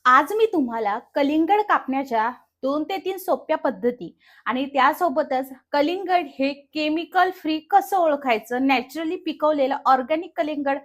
आज मी तुम्हाला कलिंगड कापण्याच्या 2 ते 3 सोप्या पद्धती आणि त्यासोबतच कलिंगड हे केमिकल फ्री कसं ओळखायचं, नॅचरली पिकवलेलं ऑर्गॅनिक कलिंगड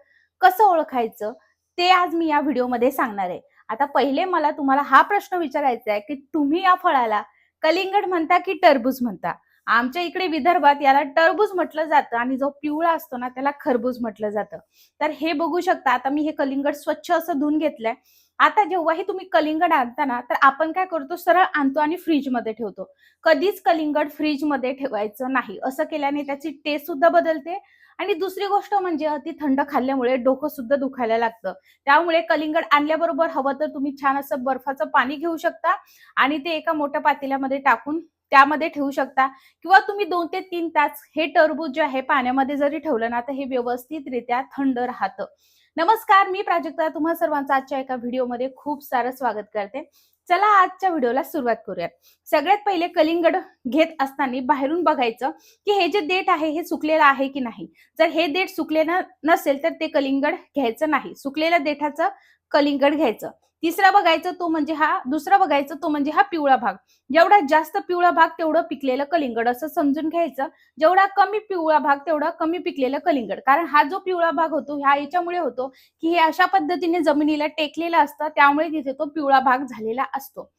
कसं ओळखायचं, ते आज मी या व्हिडिओमध्ये सांगणार आहे. आता पहिले मला तुम्हाला हा प्रश्न विचारायचा आहे, की तुम्ही या फळाला कलिंगड म्हणता की टरबूज म्हणता? आमच्या इकडे विदर्भात याला टरबूज म्हटलं जातं आणि जो पिवळा असतो ना त्याला खरबूज म्हटलं जातं. तर हे बघू शकता, आता मी हे कलिंगड स्वच्छ असं धुवून घेतलंय. आता जेव्हाही तुम्ही कलिंगड आणता ना, तर आपण काय करतो, सरळ आणतो आणि फ्रीजमध्ये ठेवतो. कधीच कलिंगड फ्रीजमध्ये ठेवायचं नाही. असं केल्याने त्याची टेस्ट सुद्धा बदलते आणि दुसरी गोष्ट म्हणजे अति थंड खाल्ल्यामुळे डोकं सुद्धा दुखायला लागतं. त्यामुळे कलिंगड आणल्याबरोबर हवं तर तुम्ही छान असं बर्फाचं पाणी घेऊ शकता आणि ते एका मोठ्या पातेल्यामध्ये टाकून त्यामध्ये ठेवू शकता किंवा तुम्ही 2 ते 3 तास हे टरबूज जे आहे पाण्यामध्ये जरी ठेवलं ना, तर हे व्यवस्थितरित्या थंड राहतं. नमस्कार, मी प्राजक्ता तुम्हा सर्वांचं आजच्या एका व्हिडिओमध्ये खूप सारं स्वागत करते. चला आजच्या व्हिडिओला सुरुवात करूयात. सगळ्यात पहिले कलिंगड घेत असताना बाहेरून बघायचं की हे जे देठ आहे हे सुकलेलं आहे की नाही. जर हे देठ सुकलेलं नसेल तर ते कलिंगड घ्यायचं नाही. सुकलेल्या देठाचं कलिंगड घ्यायचं. दुसरा बघायचं तो म्हणजे हा पिवळा भाग. जेवढा जास्त पिवळा भाग तेवढं पिकलेलं कलिंगड असं समजून घ्यायचं. जेवढा कमी पिवळा भाग तेवढा कमी पिकलेलं कलिंगड. कारण हा जो पिवळा भाग होतो ह्या याच्यामुळे होतो की हे अशा पद्धतीने जमिनीला टेकलेलं असतं, त्यामुळे तिथे तो पिवळा भाग झालेला असतो.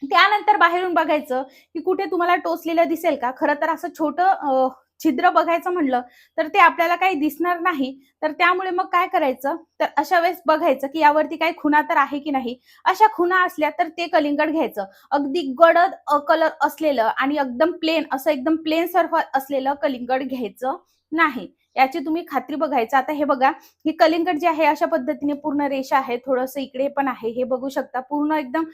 त्यानंतर बाहेरून बघायचं की कुठे तुम्हाला टोचलेलं दिसेल का. खरं तर असं छोटं छिद्र बघायचं म्हणलं तर ते आपल्याला काही दिसणार नाही. तर त्यामुळे मग काय करायचं, तर अशा वेळेस बघायचं की यावरती काही खुणा तर आहे की नाही. अशा खुणा असल्या तर ते कलिंगड घ्यायचं. अगदी गडद कलर असलेलं आणि एकदम प्लेन सर्फ असलेलं कलिंगड घ्यायचं नाही. याची तुम्ही खात्री बघायचं. आता हे बघा, हे कलिंगड जे आहे अशा पद्धतीने पूर्ण रेषा आहे, थोडंसं इकडे पण आहे, हे बघू शकता. पूर्ण एकदम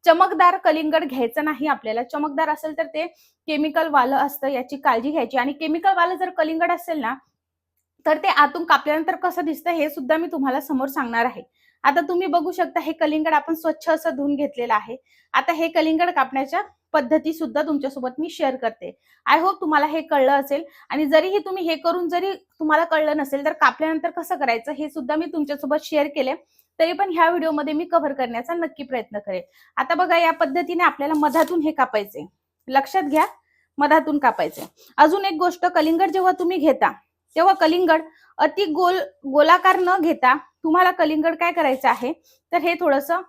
चमकदार कलिंगड घ्यायचं नाही आपल्याला. चमकदार असेल तर ते केमिकल वालं असतं, याची काळजी घ्यायची. आणि केमिकल वालं जर कलिंगड असेल ना, तर ते आतून कापल्यानंतर कसं दिसतं हे सुद्धा मी तुम्हाला समोर सांगणार आहे. आता तुम्ही बघू शकता, हे कलिंगड आपण स्वच्छ असं धुवून घेतलेलं आहे. आता हे कलिंगड कापण्याच्या पद्धती सुद्धा तुमच्यासोबत मी शेअर करते. आय होप तुम्हाला हे कळलं असेल. आणि जरीही तुम्ही हे करून जरी तुम्हाला कळलं नसेल तर कापल्यानंतर कसं करायचं हे सुद्धा मी तुमच्यासोबत शेअर केले. तरी पण ह्या व्हिडिओमध्ये मी कव्हर करण्याचा नक्की प्रयत्न करेल. आता बघा, या पद्धतीने आपल्याला मधातून हे कापायचे. लक्षात घ्या, मधातून कापायचे. अजून एक गोष्ट, कलिंगड जेव्हा तुम्ही घेता तेव्हा कलिंगड अति गोलाकार न घेता तुम्हाला कलिंगड काय करायचं आहे, तर हे थोडंसं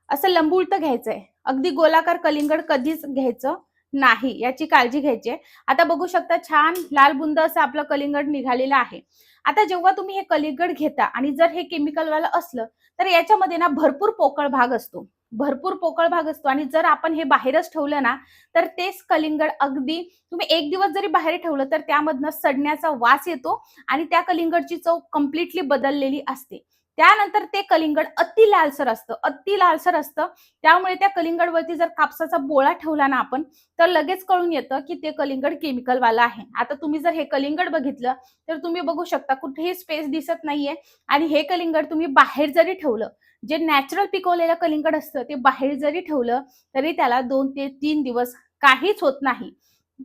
असं लंबुळतं घ्यायचंय. अगदी गोलाकार कलिंगड कधीच घ्यायचं नाही, याची काळजी घ्यायची. आता बघू शकता, छान लाल बुंद असं आपलं कलिंगड निघालेलं आहे. आता जेव्हा तुम्ही हे कलिंगड घेता आणि जर हे केमिकलवालं असलं तर याच्यामध्ये ना भरपूर पोकळ भाग असतो. भरपूर पोकळ भाग असतो आणि जर आपण हे बाहेरच ठेवलं ना, तर तेच कलिंगड अगदी तुम्ही 1 दिवस जरी बाहेर ठेवलं तर त्यामधनं सडण्याचा वास येतो आणि त्या कलिंगडची चव कंप्लीटली बदललेली असते. त्यानंतर ते कलिंगड अति लालसर असतं. त्यामुळे त्या कलिंगडवरती जर कापसाचा बोळा ठेवला ना आपण, तर लगेच कळून येतं की ते कलिंगड केमिकलवालं आहे. आता तुम्ही जर हे कलिंगड बघितलं तर तुम्ही बघू शकता कुठेही स्पेस दिसत नाहीये. आणि हे कलिंगड तुम्ही बाहेर जरी ठेवलं, जे नॅचरल पिकवलेलं कलिंगड असतं ते बाहेर जरी ठेवलं तरी त्याला 2 ते 3 दिवस काहीच होत नाही.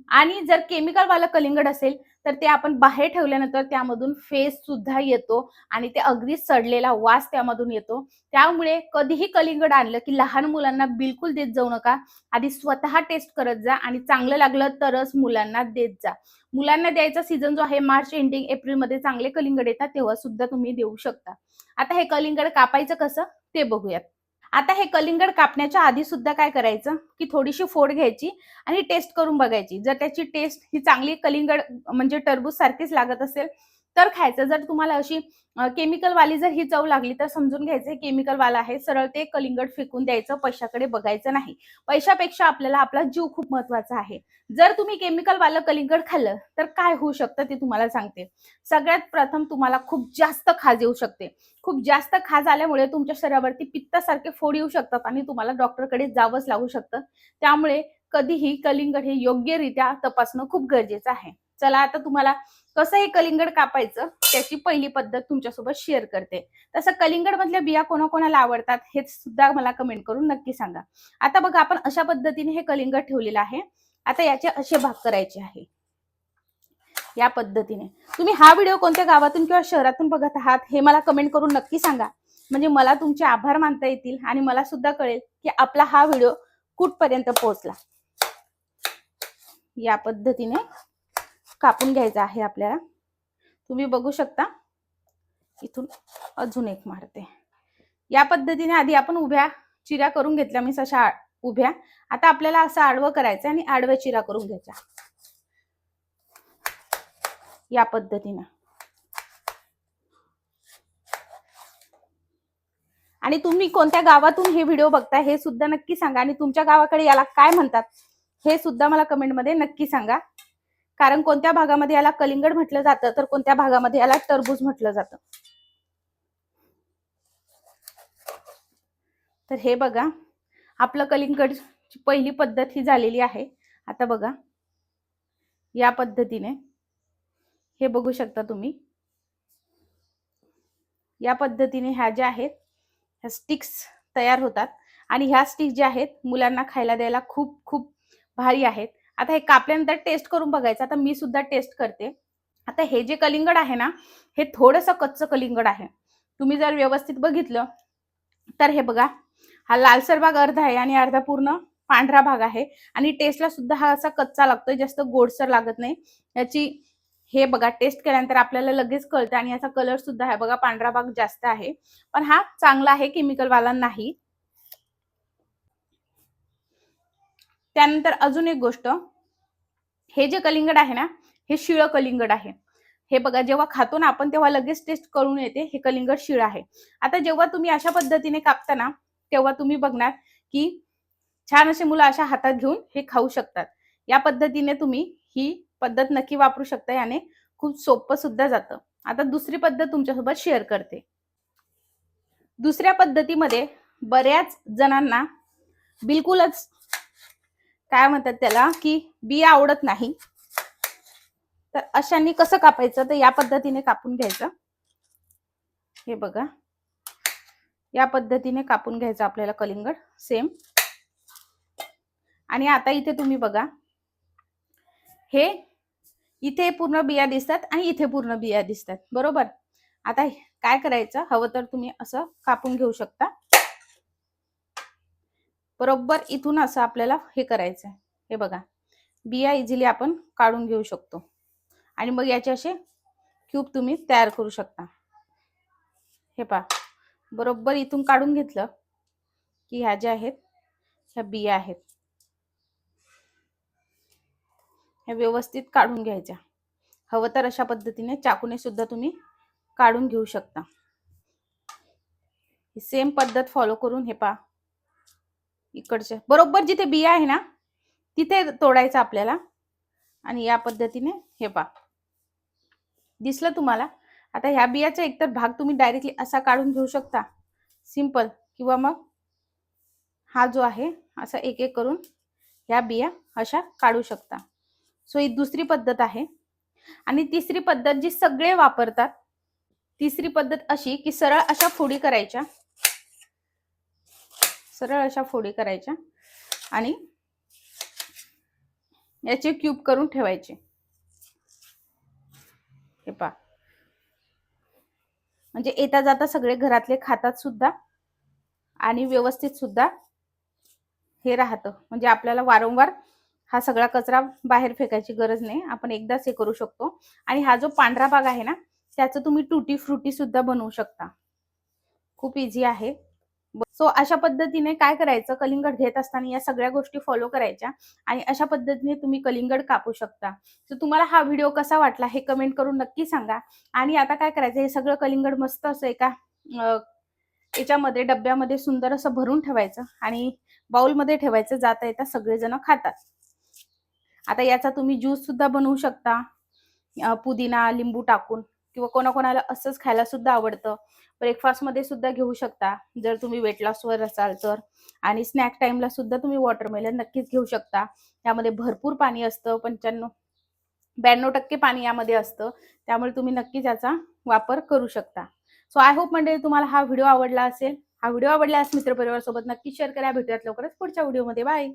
आणि जर केमिकलवालं कलिंगड असेल तर ते आपण बाहेर ठेवल्यानंतर त्यामधून फेस सुद्धा येतो आणि ते अगदी सडलेला वास त्यामधून येतो. त्यामुळे कधीही कलिंगड आणलं की लहान मुलांना बिलकुल देत जाऊ नका. आधी स्वतः टेस्ट करत जा आणि चांगलं लागलं तरच मुलांना देत जा. मुलांना द्यायचा सीझन जो आहे मार्च एंडिंग एप्रिलमध्ये चांगले कलिंगड येतात, तेव्हा सुद्धा तुम्ही देऊ शकता. आता हे कलिंगड कापायचं कसं ते बघूयात. आता हे कलिंगड कापण्याच्या आधी सुद्धा काय करायचं की थोडीशी फोड घ्यायची आणि टेस्ट करून बघायची. जर त्याची टेस्ट ही चांगली कलिंगड म्हणजे टरबूज सारखीच लागत असेल तर खायचं. जर तुम्हाला अशी केमिकल वाली जर ही चव लागली तर समजून घ्यायचं केमिकल वाला आहे. सरळ ते कलिंगड फेकून द्यायचं, पैशाकडे बघायचं नाही. पैशापेक्षा आपल्याला आपला जीव खूप महत्वाचा आहे. जर तुम्ही केमिकल वालं कलिंगड खाल्लं तर काय होऊ शकतं ते तुम्हाला सांगते. सगळ्यात प्रथम तुम्हाला खूप जास्त खाज येऊ शकते. खूप जास्त खाज आल्यामुळे तुमच्या शरीरावरती पित्तासारखे फोड येऊ शकतात आणि तुम्हाला डॉक्टरकडे जावंच लागू शकतं. त्यामुळे कधीही कलिंगड हे योग्यरित्या तपासणं खूप गरजेचं आहे. चला, आता तुम्हाला कसं हे कलिंगड कापायचं त्याची पहिली पद्धत तुमच्यासोबत शेअर करते. तसं कलिंगड मधल्या बिया कोणाकोणाला आवडतात हे सुद्धा मला कमेंट करून नक्की सांगा. आता बघा, आपण अशा पद्धतीने हे कलिंगड ठेवलेलं आहे. आता याचे असे भाग करायचे आहे या पद्धतीने. तुम्ही हा व्हिडिओ कोणत्या गावातून किंवा शहरातून बघत आहात हे मला कमेंट करून नक्की सांगा. म्हणजे मला तुमचे आभार मानता येतील आणि मला सुद्धा कळेल की आपला हा व्हिडिओ कुठपर्यंत पोहोचला. या पद्धतीने कापून घ्यायचा आहे आपल्याला. तुम्ही बघू शकता, इथून अजून एक मारते. या पद्धतीने आधी आपण उभ्या चिऱ्या करून घेतल्या, मी अशा उभ्या. आता आपल्याला असं आडवं करायचं आणि आडव्या चिऱ्या करून घ्यायच्या या पद्धतीने. आणि तुम्ही कोणत्या गावातून हे व्हिडिओ बघताय हे सुद्धा नक्की सांगा, आणि तुमच्या गावाकडे याला काय म्हणतात हे सुद्धा मला कमेंटमध्ये नक्की सांगा. कारण कोणत्या भागामध्ये याला कलिंगड म्हटलं जातं तर कोणत्या भागामध्ये याला टरबूज म्हटलं जातं. तर हे बघा, आपलं कलिंगडची पहिली पद्धत ही झालेली आहे. आता बघा या पद्धतीने हे बघू शकता तुम्ही. या पद्धतीने ह्या ज्या आहेत ह्या स्टिक्स तयार होतात आणि ह्या स्टिक्स ज्या आहेत मुलांना खायला द्यायला खूप खूप भारी आहेत. आता हे कापल्यानंतर टेस्ट करून बघायचं. आता मी सुद्धा टेस्ट करते. आता हे जे कलिंगड आहे ना, हे थोडंसं कच्चं कलिंगड आहे. तुम्ही जर व्यवस्थित बघितलं तर हे बघा, हा लालसर भाग अर्धा आहे आणि अर्धा पूर्ण पांढरा भाग आहे. आणि टेस्टला सुद्धा हा असा कच्चा लागतोय, जास्त गोडसर लागत नाही. याची हे बघा टेस्ट केल्यानंतर आपल्याला लगेच कळतं. आणि याचा कलर सुद्धा आहे बघा, पांढरा भाग जास्त आहे, पण हा चांगला आहे, केमिकल वाला नाही. त्यानंतर अजून एक गोष्ट, हे जे कलिंगड आहे ना, हे शिळं कलिंगड आहे. हे बघा, जेव्हा खातो ना आपण तेव्हा लगेच टेस्ट करून येते हे कलिंगड शिळं आहे. आता जेव्हा तुम्ही अशा पद्धतीने कापता ना, तेव्हा तुम्ही बघणार की छान असे मुलं अशा हातात घेऊन हे खाऊ शकतात. या पद्धतीने तुम्ही ही पद्धत नक्की वापरू शकता. याने खूप सोपं सुद्धा जातं. आता दुसरी पद्धत तुमच्यासोबत शेअर करते. दुसऱ्या पद्धतीमध्ये बऱ्याच जणांना बिलकुलच काय म्हणतात त्याला की बिया आवडत नाही. तर अशांनी कसं कापायचं, तर या पद्धतीने कापून घ्यायचं. हे बघा, या पद्धतीने कापून घ्यायचं आपल्याला कलिंगड सेम. आणि आता इथे तुम्ही बघा, हे इथे पूर्ण बिया दिसतात आणि इथे पूर्ण बिया दिसतात, बरोबर. आता काय करायचं, हवं तर तुम्ही असं कापून घेऊ शकता. बरोबर इथून असं आपल्याला हे करायचं. हे बघा, बिया इझिली आपण काढून घेऊ शकतो. आणि मग याचे असे क्यूब तुम्ही तयार करू शकता. हे पहा, बरोबर इथून काढून घेतलं की ह्या ज्या आहेत ह्या बिया आहेत, ह्या व्यवस्थित काढून घ्यायच्या. हवं तर अशा पद्धतीने चाकूने सुद्धा तुम्ही काढून घेऊ शकता. सेम पद्धत फॉलो करून हे पहा, इकडचे बरोबर जिथे बिया आहे ना तिथे तोडायचं आपल्याला. आणि या पद्धतीने हे पहा, दिसलं तुम्हाला. आता ह्या बियाचा एकतर भाग तुम्ही डायरेक्टली असा काढून घेऊ शकता सिंपल, किंवा मग हा जो आहे असा एक एक करून ह्या बिया अशा काढू शकता. सो ही दुसरी पद्धत आहे. आणि तिसरी पद्धत जी सगळे वापरतात, तिसरी पद्धत अशी की सरळ अशा फोडी करायच्या, सरळ अशा फोडी करायच्या आणि याचे क्यूब करून ठेवायचे. हे पहा, म्हणजे येता जाता सगळे घरातले खातात सुद्धा आणि व्यवस्थित सुद्धा हे राहतं. म्हणजे आपल्याला वारंवार हा सगळा कचरा बाहेर फेकायची गरज नाही, आपण एकदाच हे करू शकतो. आणि हा जो पांढरा भाग आहे ना, त्याचं तुम्ही टुटी फ्रुटी सुद्धा बनवू शकता. खूप इझी आहे. सो अशा पद्धतीने काय करायचं, कलिंगड घेत असताना या सगळ्या गोष्टी फॉलो करायच्या आणि अशा पद्धतीने तुम्ही कलिंगड कापू शकता. तर तुम्हाला हा व्हिडिओ कसा वाटला हे कमेंट करून नक्की सांगा. आणि आता काय करायचं, हे सगळं कलिंगड मस्त असं एका याच्यामध्ये डब्यामध्ये सुंदर असं भरून ठेवायचं आणि बाउलमध्ये ठेवायचं, जाता येता सगळेजण खातात. आता याचा तुम्ही ज्यूस सुद्धा बनवू शकता, पुदिना लिंबू टाकून, किंवा कोणाकोणाला असंच खायला सुद्धा आवडतं. ब्रेकफास्टमध्ये सुद्धा घेऊ शकता जर तुम्ही वेट लॉसवर असाल तर. आणि स्नॅक टाइमला सुद्धा तुम्ही वॉटरमेलन नक्कीच घेऊ शकता. यामध्ये भरपूर पाणी असतं, 95-92% पाणी यामध्ये असतं, त्यामुळे तुम्ही नक्कीच याचा वापर करू शकता. सो आय होप मंडळी तुम्हाला हा व्हिडिओ आवडला असेल. हा व्हिडिओ आवडल्यास मित्रपरिवारासोबत नक्की शेअर करा. भेटूयात लवकरच पुढच्या व्हिडिओमध्ये. बाय.